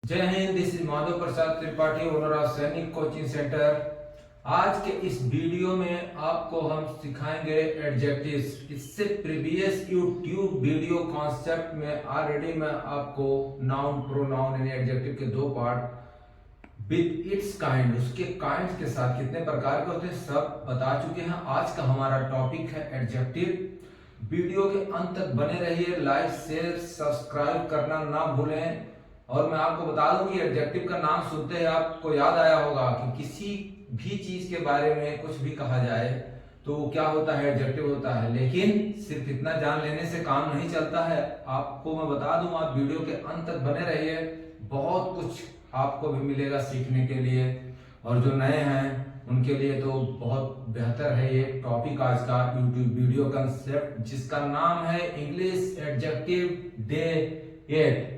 जय Hind. This is Madhav Prasad Tripathi, owner of सैनिक coaching centre. आज के इस वीडियो में आपको हम सिखाएंगे एडजेक्टिव्स। इससे प्रीवियस यूट्यूब वीडियो कॉन्सेप्ट में ऑलरेडी मैं आपको नाउन प्रोनाउन यानी एडजेक्टिव के दो पार्ट विद इट्स काइंड, उसके काइंड के साथ कितने प्रकार के होते हैं सब बता चुके हैं। आज का हमारा टॉपिक है एडजेक्टिव। वीडियो के अंत तक बने रहिए, लाइक शेयर सब्सक्राइब करना ना भूलें। और मैं आपको बता दूं कि एडजेक्टिव का नाम सुनते ही आपको याद आया होगा कि किसी भी चीज के बारे में कुछ भी कहा जाए तो क्या होता है, एडजेक्टिव होता है। लेकिन सिर्फ इतना जान लेने से काम नहीं चलता है। आपको मैं बता दूं, आप वीडियो के अंत तक बने रहिए, बहुत कुछ आपको भी मिलेगा सीखने के लिए। और जो नए हैं उनके लिए तो बहुत बेहतर है ये टॉपिक आज का यूट्यूब वीडियो कंसेप्ट, जिसका नाम है इंग्लिश एडजेक्टिव डे 8।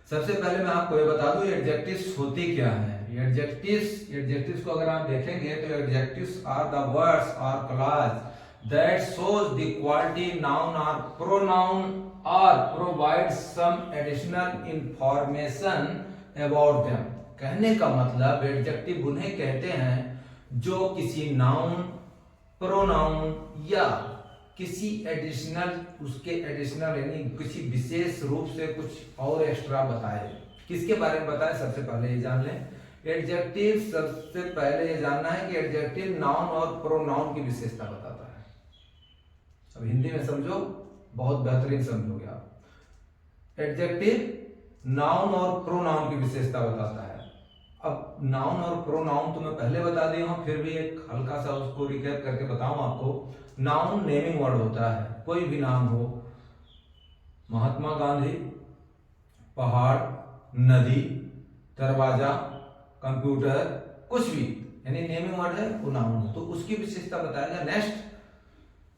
सबसे पहले मैं आपको ये बता दूं एडजेक्टिव्स होते क्या हैं। एडजेक्टिव्स को अगर आप देखेंगे तो एडजेक्टिव्स आर द वर्ड्स और clause that shows the quality noun और प्रोनाउन और provide some additional information about them. कहने का मतलब एडजेक्टिव उन्हें कहते हैं जो किसी नाउन, प्रोनाउन या किसी एडिशनल, उसके एडिशनल यानी किसी विशेष रूप से कुछ और एक्स्ट्रा बताए। किसके बारे में बताए, सबसे पहले ये जान लें। एडजेक्टिव, सबसे पहले ये जानना है कि एडजेक्टिव नाउन और प्रोनाउन की विशेषता बताता है। अब हिंदी में समझो, बहुत बेहतरीन समझोगे आप। एडजेक्टिव नाउन और प्रोनाउन की विशेषता बताता है। अब नाउन और प्रोनाउन तो मैं पहले बता दिया हूं, फिर भी एक हल्का सा उसको रिकैप करके बताऊं आपको। नाउन नेमिंग वर्ड होता है, कोई भी नाम हो, महात्मा गांधी, पहाड़, नदी, दरवाजा, कंप्यूटर, कुछ भी यानी नेमिंग वर्ड है वो नाउन है, तो उसकी विशेषता बताएगा। नेक्स्ट,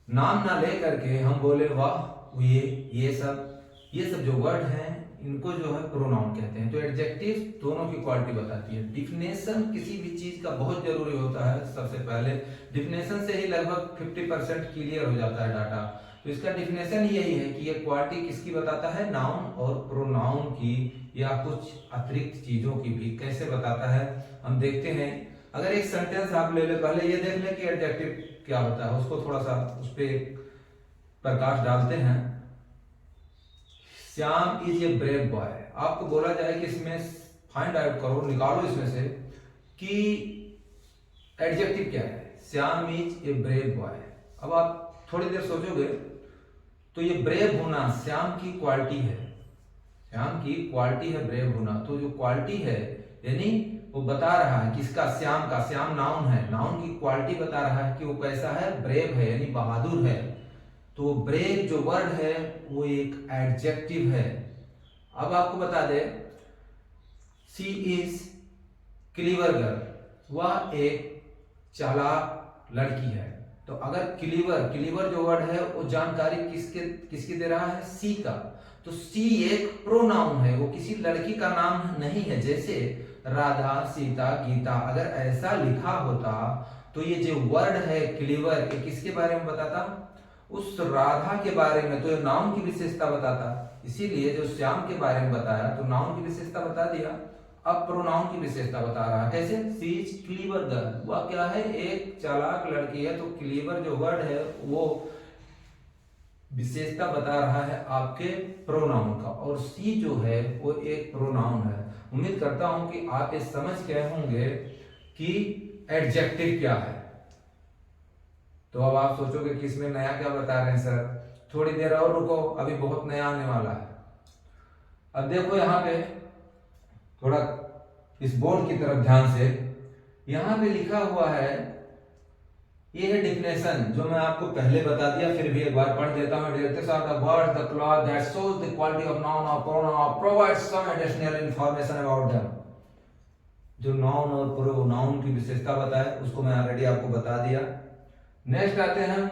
नाम ना ले करके हम बोले वाह ये सब जो वर्ड हैं इनको जो है प्रोनाउन कहते हैं। तो एडजेक्टिव दोनों की क्वालिटी बताती है। डिफिनेशन किसी भी चीज का बहुत जरूरी होता है। सबसे पहले डिफिनेशन से ही लगभग 50% क्लियर हो जाता है डाटा। तो इसका डिफिनेशन यही है कि ये क्वालिटी किसकी बताता है, नाउन और प्रोनाउन की, या कुछ अतिरिक्त चीजों की भी। कैसे बताता है हम देखते हैं। अगर एक सेंटेंस आप ले ले, पहले ये देख ले कि एडजेक्टिव क्या होता है, उसको थोड़ा सा उस पर प्रकाश डालते हैं। Shyam is a brave boy. आपको बोला जाए कि इसमें फाइंड आउट करो, निकालो इसमें से कि एडजेक्टिव क्या है। Shyam is a brave boy. अब आप थोड़ी देर सोचोगे तो ये ब्रेव होना श्याम की क्वालिटी है। श्याम की क्वालिटी है ब्रेव होना। तो जो क्वालिटी है यानी वो बता रहा है किसका, श्याम का। श्याम नाउन है, नाउन की क्वालिटी बता रहा है कि वो कैसा है, ब्रेव है यानी बहादुर है। तो ब्रेव जो वर्ड है वो एक एडजेक्टिव है। अब आपको बता दे, शी इज क्लीवर गर्ल, वह एक चालाक लड़की है। तो अगर क्लीवर जो वर्ड है वो जानकारी किसकी दे रहा है, सी का। तो सी एक प्रोनाउन है, वो किसी लड़की का नाम नहीं है। जैसे राधा, सीता, गीता, अगर ऐसा लिखा होता तो ये जो वर्ड है क्लीवर, ये किसके बारे में बताता, उस राधा के बारे में। तो ये नाउन की विशेषता बताता। इसीलिए जो श्याम के बारे में बताया तो नाउन की विशेषता बता दिया। अब प्रोनाउन की विशेषता बता रहा है। कैसे, शी इज क्लीवर गर्ल, वह क्या है, एक चालाक लड़की है। तो क्लीवर जो वर्ड है वो विशेषता बता रहा है आपके प्रोनाउन का, और सी जो है वो एक प्रोनाउन है। उम्मीद करता हूं कि आप ये समझ गए होंगे कि एडजेक्टिव क्या है। तो अब आप सोचोगे कि इसमें नया क्या बता रहे हैं सर, थोड़ी देर और रुको, अभी बहुत नया आने वाला है। अब देखो यहाँ पे थोड़ा इस बोर्ड की तरफ ध्यान से, यहाँ पे लिखा हुआ है, ये है डिफिनेशन जो मैं आपको पहले बता दिया, फिर भी एक बार पढ़ देता हूँ। Adjectives are the words, the clause that shows the quality of noun or pronoun or provides some additional information about them। जो नाउन और प्रोनाउन की विशेषता बताए उसको मैं ऑलरेडी आपको बता दिया। नेक्स्ट आते हैं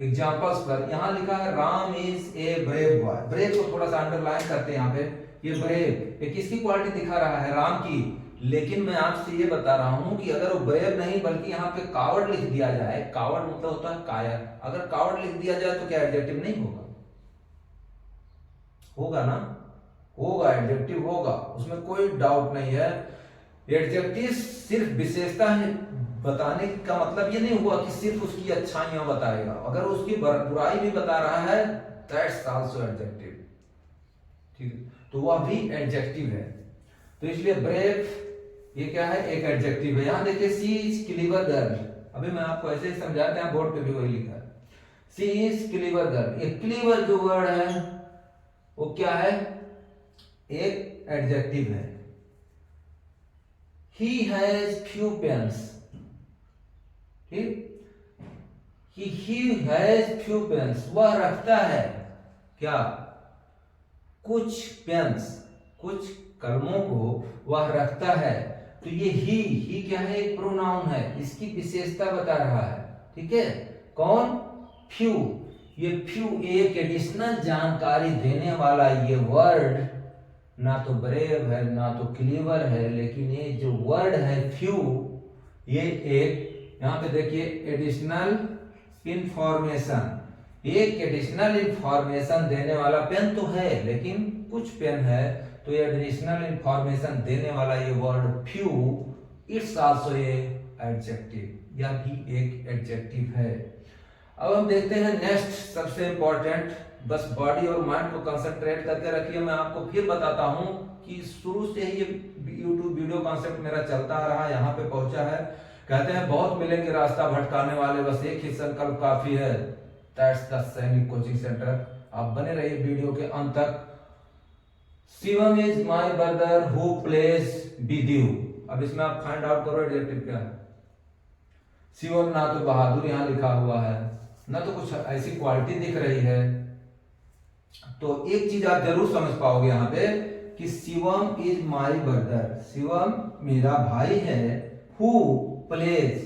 एग्जांपल्स पर। यहां लिखा है Ram is a brave boy. Brave को थोड़ा सा अंडरलाइन करते हैं। यहाँ पे ये ब्रेव, ये किसकी क्वालिटी दिखा रहा है, राम की। लेकिन मैं आपसे ये बता रहा हूं कि अगर वो ब्रेव नहीं बल्कि यहाँ पे कावर्ड लिख दिया जाए, कावर्ड मतलब होता है कायर, अगर कावर्ड लिख दिया जाए तो क्या एडजेक्टिव नहीं होगा, होगा ना। होगा, एडजेक्टिव होगा, उसमें कोई डाउट नहीं है। एडजेक्टिव सिर्फ विशेषता है बताने का मतलब ये नहीं हुआ कि सिर्फ उसकी अच्छाइयां बताएगा, अगर उसकी बुराई भी बता रहा है दैट्स आल्सो एडजेक्टिव, ठीक है, तो वह भी एडजेक्टिव है। तो इसलिए ब्रेव ये क्या है, एक एडजेक्टिव है। यहां देखिए सी इज क्लीवर गर्ल, अभी मैं आपको ऐसे ही समझाते हैं, बोर्ड पे भी वही लिखा है, सी इज क्लीवर गर्ल। ये क्लीवर जो वर्ड है वो क्या है, एक एडजेक्टिव है। He has few pens, ठीक, he has few pens, वह रखता है क्या, कुछ पेन्स, कुछ कलमों को वह रखता है। तो ये ही क्या है, एक प्रोनाउन है, इसकी विशेषता बता रहा है, ठीक है। कौन, फ्यू, ये फ्यू एक एडिशनल जानकारी देने वाला ये वर्ड ना तो ब्रेव है ना तो क्लीवर है, लेकिन ये जो वर्ड है फ्यू, ये एक, यहां पे देखिए एडिशनल इंफॉर्मेशन, एक एडिशनल इंफॉर्मेशन देने वाला पेन तो है, लेकिन कुछ पेन है, तो ये एडिशनल इंफॉर्मेशन देने वाला ये word few, it's also a adjective, यह भी एक एडजेक्टिव है। अब हम देखते हैं नेक्स्ट सबसे इंपॉर्टेंट, बस बॉडी और माइंड को कंसंट्रेट करके रखिए। मैं आपको फिर बताता हूं कि शुरू से ही ये YouTube वीडियो कॉन्सेप्ट मेरा चलता आ रहा है, यहाँ पे पहुंचा है। कहते हैं बहुत मिलेंगे रास्ता भटकाने वाले, बस एक ही संकल्प काफी है, दैट्स द सैनिक कोचिंग सेंटर। आप बने रहिए वीडियो के अंत तक। Shivam is my brother who plays with you. अब इसमें आप फाइंड आउट करो एडजेक्टिव क्या है। शिवम ना तो बहादुर यहाँ लिखा हुआ है, ना तो कुछ ऐसी क्वालिटी दिख रही है, तो एक चीज आप जरूर समझ पाओगे यहाँ पे कि Shivam is my brother, Shivam मेरा भाई है, हु प्लेज,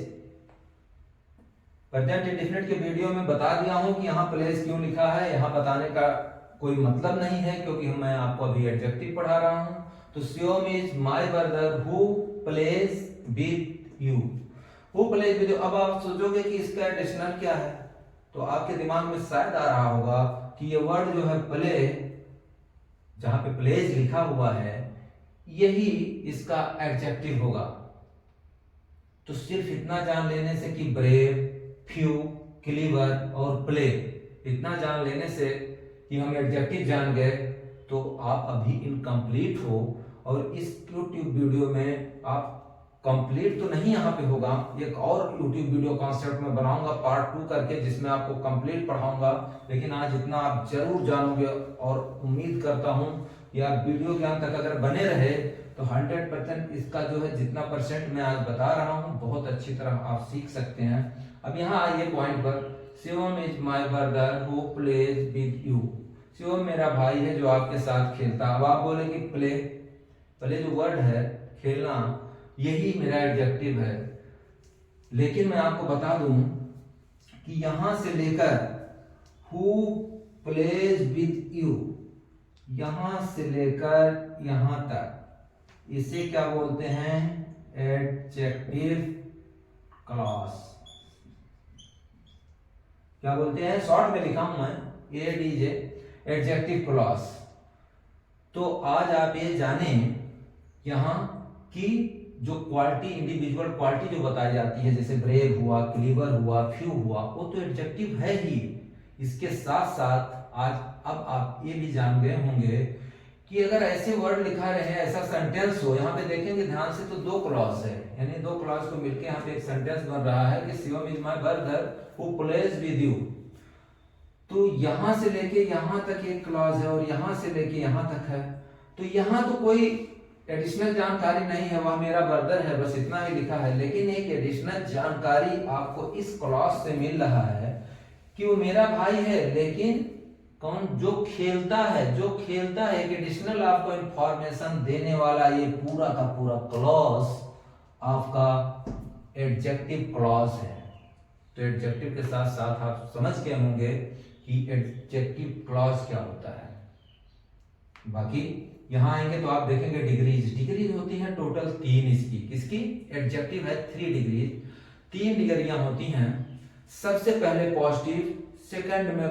प्रेजेंट इंडेफिनिट के वीडियो में बता दिया हूं कि यहाँ प्लेज क्यों लिखा है, यहाँ बताने का कोई मतलब नहीं है, क्योंकि मैं आपको अभी एडजेक्टिव पढ़ा रहा हूं। तो Shivam is my brother who plays with you, who plays with you. अब आप सोचोगे कि इसका एडिशनल क्या है, तो आपके दिमाग में शायद आ रहा होगा कि ये वर्ड जो है प्ले, जहां पे प्लेज लिखा हुआ है, यही इसका एडजेक्टिव होगा। तो सिर्फ इतना जान लेने से कि ब्रेव, फ्यू, क्लीवर और प्ले, इतना जान लेने से कि हम एडजेक्टिव जान गए, तो आप अभी इनकम्प्लीट हो। और इस YouTube वीडियो में आप कंप्लीट तो नहीं यहाँ पे होगा, एक और YouTube वीडियो कॉन्सेप्ट में बनाऊंगा पार्ट 2 करके, जिसमें आपको कंप्लीट पढ़ाऊंगा। लेकिन आज इतना आप जरूर जानोगे, और उम्मीद करता हूं या वीडियो के अंत तक अगर बने रहे तो 100% इसका जो है जितना परसेंट मैं आज बता रहा हूं बहुत अच्छी तरह आप सीख सकते हैं। अब यहाँ आइए पॉइंट पर, Shivam is my brother who plays with you. Shivam मेरा भाई है जो आपके साथ खेलता। अब आप बोलेंगे प्ले, प्ले जो वर्ड है खेलना, यही मेरा एडजेक्टिव है। लेकिन मैं आपको बता दूं कि यहां से लेकर हु प्लेज विद यू, यहां से लेकर यहां तक, इसे क्या बोलते हैं, एडजेक्टिव क्लॉज। क्या बोलते हैं, शॉर्ट में लिखा हूं मैं एडीजे, एडजेक्टिव क्लॉज। तो आज आप ये जाने यहां कि जो क्वालिटी, इंडिविजुअल क्वालिटी जो बताई जाती है, जैसे ब्रेव हुआ, क्लीवर हुआ, फ्यू हुआ, वो तो एडजेक्टिव है ही। इसके साथ साथ आज अब आप ये भी जान गए होंगे कि अगर ऐसे वर्ड लिखा रहे, ऐसा सेंटेंस हो, यहाँ पे देखेंगे ध्यान से तो 2 क्लॉज है, यानी 2 क्लॉज को मिलकर यहाँ पे एक सेंटेंस बन रहा है कि Shivam is my brother who plays with you. तो यहां से लेके यहां तक एक क्लॉज है और यहां से लेके यहां तक है। तो यहां तो कोई एडिशनल जानकारी नहीं है, वह मेरा ब्रदर है, बस इतना ही लिखा है। लेकिन एक एडिशनल जानकारी आपको इस क्लॉज से मिल रहा है कि वो मेरा भाई है, लेकिन कौन, जो खेलता है, जो खेलता है, एक एडिशनल आपको इंफॉर्मेशन देने वाला ये पूरा का पूरा क्लॉज आपका एडजेक्टिव क्लॉज है। तो एडजेक्टिव के साथ साथ आप समझ गए होंगे कि एडजेक्टिव क्लॉज क्या होता है। बाकी यहां आएंगे तो आप देखेंगे डिग्रीज, डिग्रीज होती है टोटल 3 इसकी, किसकी, एडजेक्टिव है 3 डिग्रीज, 3 डिग्रियां होती हैं। सबसे पहले पॉजिटिव, सेकंड में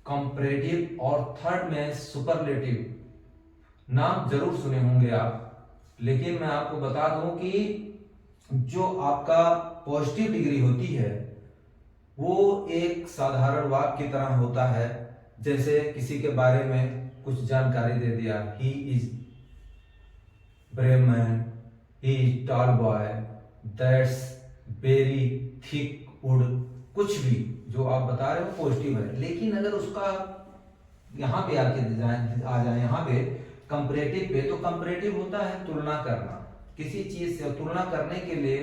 कंपैरेटिव और थर्ड में सुपरलेटिव। नाम जरूर सुने होंगे आप, लेकिन मैं आपको बता दूं कि जो आपका पॉजिटिव डिग्री होती है वो एक साधारण वाक्य की तरह होता है। जैसे किसी के बारे में कुछ जानकारी दे दिया, ही is brave man, he is tall boy, that's very thick would, कुछ भी जो आप बता रहे हो पॉजिटिव है। लेकिन अगर उसका यहाँ पे आके आ जाए यहाँ पे कंपैरेटिव पे, तो कंपैरेटिव होता है तुलना करना किसी चीज से। तुलना करने के लिए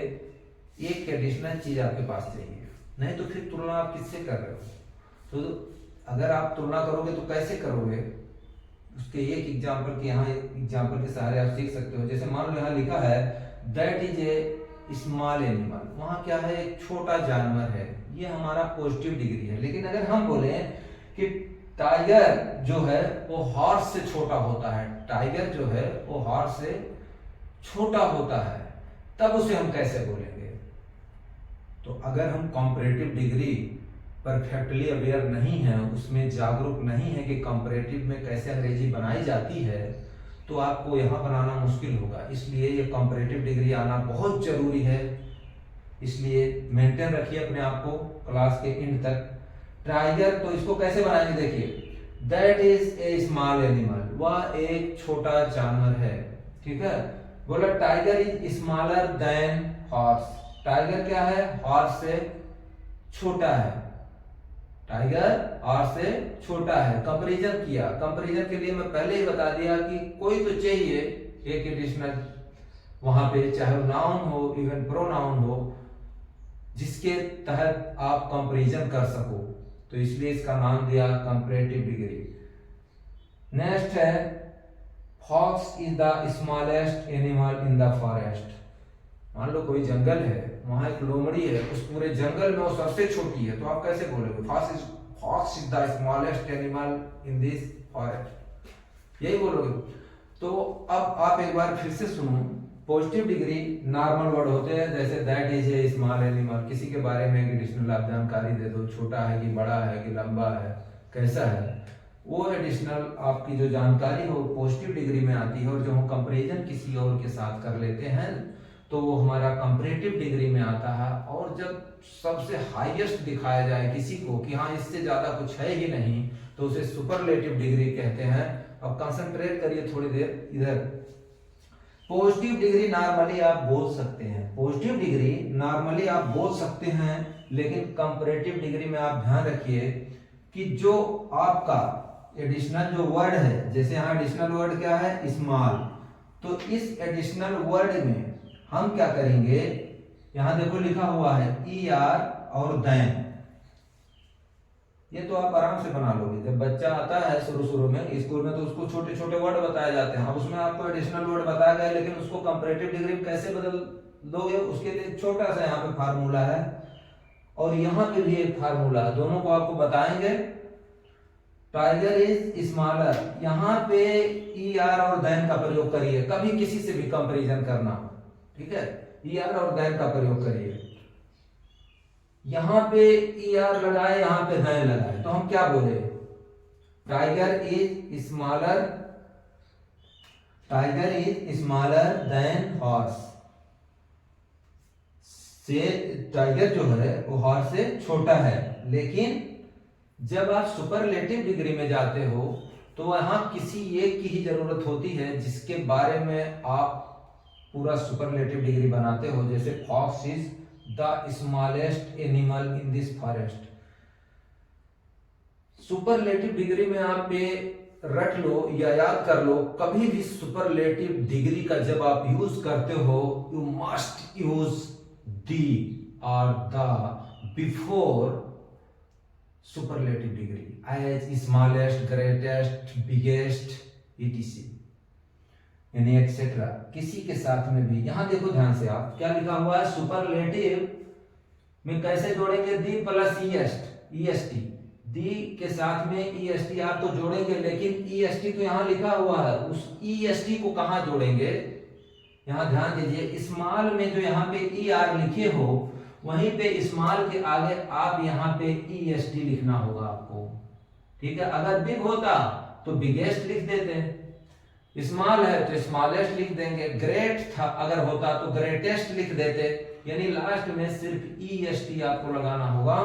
एक एडिशनल चीज आपके पास चाहिए, नहीं तो फिर तुलना आप किससे कर रहे हो। तो अगर आप तुलना करोगे तो कैसे करोगे, उसके एक एग्जाम्पल के यहाँ एक एग्जाम्पल के सहारे आप सीख सकते हो। जैसे मान लो यहाँ लिखा है that is a small animal, वहां क्या है, एक छोटा जानवर है, ये हमारा पॉजिटिव डिग्री है। लेकिन अगर हम बोले कि टाइगर जो है वो हॉर्स से छोटा होता है, टाइगर जो है वो हॉर्स से छोटा होता है, तब उसे हम कैसे बोलेंगे। तो अगर हम कॉम्परेटिव डिग्री परफेक्टली अवेयर नहीं है, उसमें जागरूक नहीं है कि कंपैरेटिव में कैसे अंग्रेजी बनाई जाती है, तो आपको यहाँ बनाना मुश्किल होगा। इसलिए ये कंपैरेटिव डिग्री आना बहुत जरूरी है। इसलिए मेंटेन रखिए अपने आप को क्लास के एंड तक। टाइगर, तो इसको कैसे बनाएंगे, देखिए that is a small animal, वह एक छोटा जानवर है, ठीक है। बोला tiger is smaller than horse, tiger क्या है, हॉर्स से छोटा है, टाइगर हॉर्स से छोटा है। कंपैरिजन किया, कंपैरिजन के लिए मैं पहले ही बता दिया कि कोई तो चाहिए एक एडिशनल वहां पे, चाहे नाउन हो इवन प्रोनाउन हो, जिसके तहत आप कंपैरिजन कर सको। तो इसलिए इसका नाम दिया कंपैरेटिव डिग्री। नेक्स्ट है fox is the smallest animal in the forest. मान लो कोई जंगल है, वहां एक लोमड़ी है, उस पूरे जंगल में वो सबसे छोटी है, तो आप कैसे बोलोगे, fox is the smallest animal in this forest, यही बोलोगे। तो अब आप एक बार फिर से सुनो, पॉजिटिव डिग्री नॉर्मल वर्ड होते हैं, जैसे that is a small animal, किसी के बारे में एडिशनल आप जानकारी दे दो, छोटा है कि बड़ा है कि लंबा है कैसा है, वो एडिशनल आपकी जो जानकारी हो पॉजिटिव डिग्री में आती है। और जो हम कंपैरिजन किसी और के साथ कर लेते हैं तो वो हमारा कंपैरेटिव डिग्री में आता है। और जब सबसे हाईएस्ट दिखाया जाए किसी को कि हाँ इससे ज्यादा कुछ है ही नहीं, तो उसे सुपरलेटिव डिग्री कहते हैं। अब कंसंट्रेट करिए थोड़ी देर इधर। पॉजिटिव डिग्री नॉर्मली आप बोल सकते हैं, पॉजिटिव डिग्री नॉर्मली आप बोल सकते हैं, लेकिन कंपैरेटिव डिग्री में आप ध्यान रखिए कि जो आपका एडिशनल जो वर्ड है, जैसे यहाँ एडिशनल वर्ड क्या है, स्मॉल, तो इस एडिशनल वर्ड में हम क्या करेंगे, यहां देखो लिखा हुआ है ER और देन, ये तो आप आराम से बना लोगे। जब बच्चा आता है शुरू में स्कूल में, तो उसको छोटे छोटे वर्ड बताए जाते हैं, अब उसमें आपको एडिशनल वर्ड बताया गया, लेकिन उसको कंपैरेटिव डिग्री में कैसे बदल दोगे, उसके लिए छोटा सा यहाँ पे फार्मूला है और यहाँ पे भी एक फार्मूला है, दोनों को आपको बताएंगे। टाइगर इज स्मॉलर, यहाँ पे ER और देन का प्रयोग करिए, कभी किसी से भी कंपैरिजन करना, ठीक है, ER और देन का प्रयोग करिए। यहां पे ER लगाए, यहां पे देन लगाए, तो हम क्या बोले, tiger is smaller, tiger is smaller than horse, से टाइगर जो है वो हॉर्स से छोटा है। लेकिन जब आप सुपरलेटिव डिग्री में जाते हो तो वहां किसी एक की ही जरूरत होती है जिसके बारे में आप पूरा सुपरलेटिव डिग्री बनाते हो। जैसे fox is the smallest animal in this forest, superlative degree में आप पे रट लो या याद कर लो, कभी भी सुपरलेटिव डिग्री का जब आप यूज करते हो, यू मस्ट यूज दी और the before superlative degree, as smallest, greatest, biggest, etc, यानी एक्सेट्रा, किसी के साथ में भी। यहां देखो ध्यान से, आप क्या लिखा हुआ है, सुपरलेटिव में कैसे जोड़ेंगे, दी प्लस EST, दी के साथ में EST आप तो जोड़ेंगे, लेकिन EST तो यहां लिखा हुआ है, उस EST को कहां जोड़ेंगे, यहां ध्यान दीजिए। स्मॉल में जो यहाँ पे ER लिखे हो, वहीं पे स्मॉल के आगे आप यहाँ पे EST लिखना होगा आपको, ठीक है। अगर बिग होता तो बिगेस्ट लिख देते हैं, स्मॉल है तो स्मॉलेस्ट लिख देंगे, ग्रेट था अगर होता तो ग्रेटेस्ट लिख देते, यानी लास्ट में सिर्फ EST आपको लगाना होगा।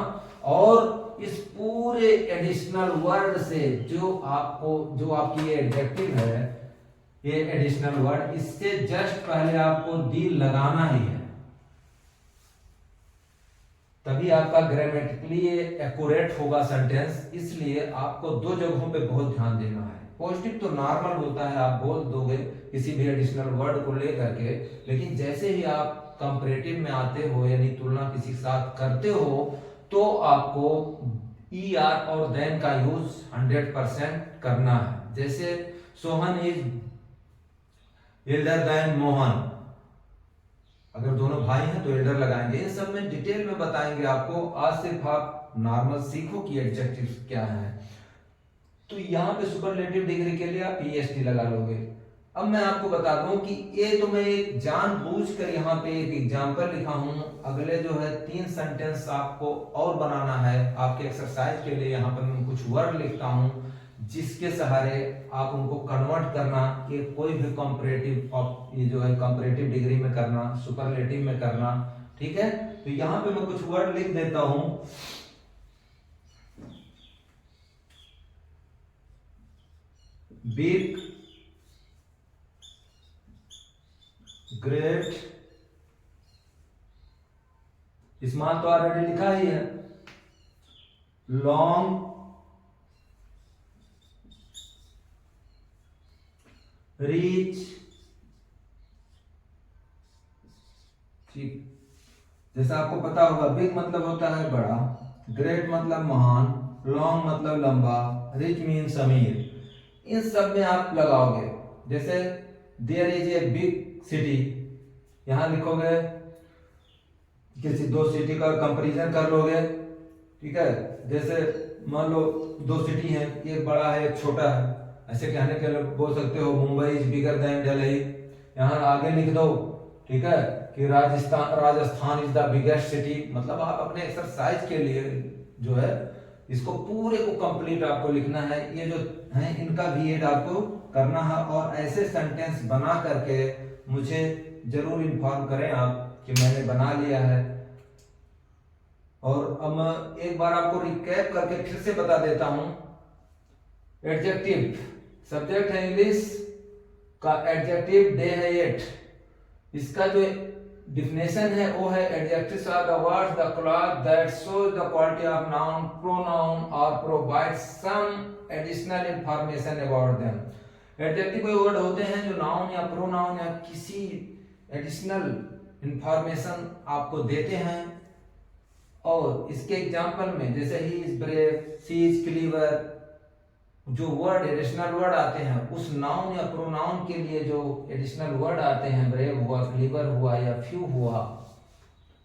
और इस पूरे एडिशनल वर्ड से जो आपकी ये एडजेक्टिव है, ये एडिशनल वर्ड, इससे जस्ट पहले आपको दी लगाना ही है, तभी आपका ग्रामेटिकली एक्यूरेट होगा सेंटेंस। इसलिए आपको दो जगहों पे बहुत ध्यान देना है। पॉजिटिव तो नॉर्मल होता है, आप बोल दोगे किसी भी एडिशनल वर्ड को लेकर के, लेकिन जैसे ही आप कंपैरेटिव में आते हो यानी तुलना किसी के साथ करते हो तो आपको ER और देन का यूज 100% करना है। जैसे Sohan is elder than Mohan, अगर दोनों भाई हैं तो एल्डर लगाएंगे। इन सब में डिटेल में बताएंगे आपको। आज सिर्फ आप नॉर्मल सीखो कि एडजेक्टिव्स क्या है। तो यहाँ पे सुपरलेटिव डिग्री के लिए आप EST लगा लोगे। अब मैं आपको बता दूं कि ये तो मैं एक जानबूझकर यहाँ पे एक एग्जांपल लिखा हूं। अगले जो है 3 सेंटेंस आपको और बनाना है आपके एक्सरसाइज के लिए। यहाँ पर मैं कुछ वर्ड लिखता हूं जिसके सहारे आप उनको कन्वर्ट करना कि कोई भी कंपैरेटिव, ये जो है कंपैरेटिव डिग्री में करना, सुपरलेटिव में करना, ठीक है। तो यहाँ पे मैं कुछ वर्ड लिख देता हूं। बिग, ग्रेट, स्मॉल तो ऑलरेडी लिखा ही है, लॉन्ग, रीच, ठीक। जैसा आपको पता होगा बिग मतलब होता है बड़ा, ग्रेट मतलब महान, लॉन्ग मतलब लंबा, रिच मीन्स अमीर। इन सब में आप लगाओगे। जैसे there is a big city, यहां लिखोगे किसी 2 सिटी का कंपैरिजन कर लोगे, ठीक है। जैसे मान लो 2 सिटी हैं, एक बड़ा है एक छोटा है, ऐसे कहने के लिए बोल सकते हो Mumbai is bigger than Delhi. यहाँ आगे लिख दो, ठीक है, कि Rajasthan is the biggest city. मतलब आप अपने एक्सरसाइज के लिए जो है इसको पूरे को कंप्लीट आपको लिखना है। ये जो है इनका भी एड आपको करना है। और ऐसे सेंटेंस बना करके मुझे जरूर इन्फॉर्म करें आप कि मैंने बना लिया है। और अब मैं एक बार आपको रिकैप करके फिर से बता देता हूं। एडजेक्टिव, सब्जेक्ट है इंग्लिश का, एडजेक्टिव डे है 8। इसका जो डिफिनेशन है वो है adjectives are the words the clause that shows the quality of noun, pronoun और provide some additional information about them. Adjective वो वर्ड होते हैं जो नाउन या प्रोनाउन या किसी एडिशनल इंफॉर्मेशन आपको देते हैं। और इसके एग्जांपल में जैसे he is brave, she is clever, जो वर्ड एडिशनल वर्ड आते हैं उस नाउन या प्रोनाउन के लिए जो एडिशनल वर्ड आते हैं, ब्रेव हुआ, क्लीवर हुआ या फ्यू हुआ,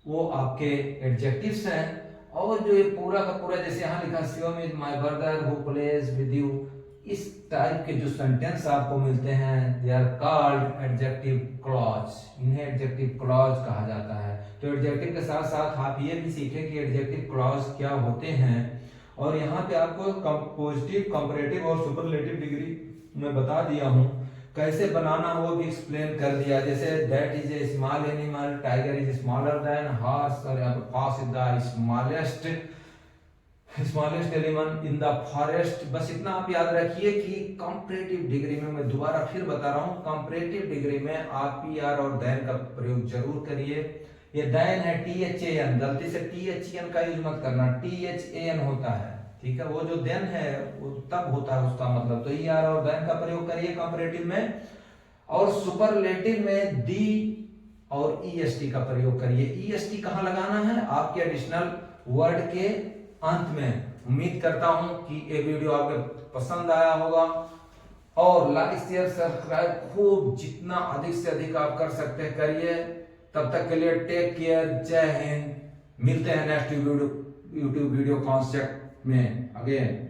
वो आपके एडजेक्टिव्स हैं। और जो ये पूरा का पूरा जैसे यहाँ लिखा Shivam is my brother who plays with you, इस टाइप के जो सेंटेंस आपको मिलते हैं they are called adjective clause. इन्हें एडजेक्टिव क्लॉज कहा जाता है। तो एडजेक्टिव के साथ साथ आप ये भी सीखें कि एडजेक्टिव क्लॉज क्या होते हैं। और यहाँ पे आपको पॉजिटिव, कंपैरेटिव और सुपरलेटिव डिग्री में बता दिया हूँ। कैसे बनाना वो भी एक्सप्लेन कर दिया। जैसे that is a small animal, tiger is smaller than horse, और fox is the smallest animal in the forest. बस इतना आप याद रखिए कि कंपैरेटिव डिग्री में, मैं दोबारा फिर बता रहा हूँ, कंपैरेटिव डिग्री में आप PR और देन का प्रयोग जरूर करिए। ये देन है THAN, गलती से THAN का यूज मत करना, THAN होता है, ठीक है। वो जो देन है वो तब होता है उसका मतलब। तो ER और देन का प्रयोग करिए कंपैरेटिव में। और सुपरलेटिव में दी और EST का प्रयोग करिए। EST कहाँ लगाना है? आपके एडिशनल वर्ड के अंत में। उम्मीद करता हूं कि ये वीडियो आपको पसंद आया होगा। और लाइक, शेयर, सब्सक्राइब खूब जितना अधिक से अधिक आप कर सकते हैं करिए। तब तक के लिए टेक केयर, जय हिंद। मिलते हैं नेक्स्ट यूट्यूब वीडियो कॉन्सेप्ट में अगेन।